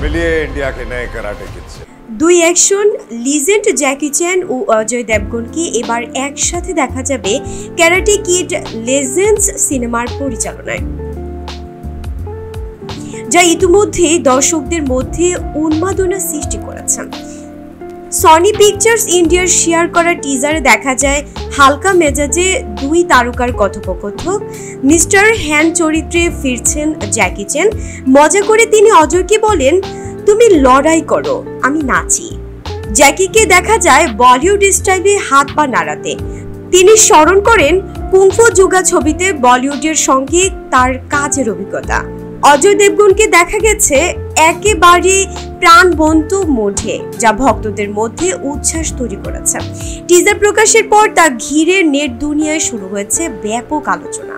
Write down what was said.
मिलिए इंडिया के नए कराटे किड से। দুই অ্যাকশন লিজেন্ড জ্যাকি চ্যান ও অজয় দেবগনকে এবার একসাথে দেখা যাবে ক্যারাটে কিড লেজেন্ডস সিনেমার পরিচালনায়, যা ইতিমধ্যে দর্শকদের মধ্যে উন্মাদনা সৃষ্টি করেছে। সনি পিকচার্স ইন্ডিয়ার শেয়ার করা টিজারে দেখা যায় হালকা মেজাজে দুই তারকার কথোপকথন। মিস্টার হ্যান চরিত্রে ফিরছেন জ্যাকি চ্যান। মজা করে তিনি অজয়কে বলেন, তুমি লড়াই করো, আমি নাচি। জ্যাকিকে দেখা যায় বলিউড স্টাইলে হাত পা নাড়াতে। তিনি স্মরণ করেন কুংফু যোগা ছবিতে বলিউডের সঙ্গে তার কাজের অভিজ্ঞতা। অজয় দেবগনকে দেখা গেছে একেবারে প্রাণবন্ত মোডে, যা ভক্তদের মধ্যে উচ্ছ্বাস তৈরি করেছে। টিজার প্রকাশের পর তা ঘিরে নেট দুনিয়ায় শুরু হয়েছে ব্যাপক আলোচনা।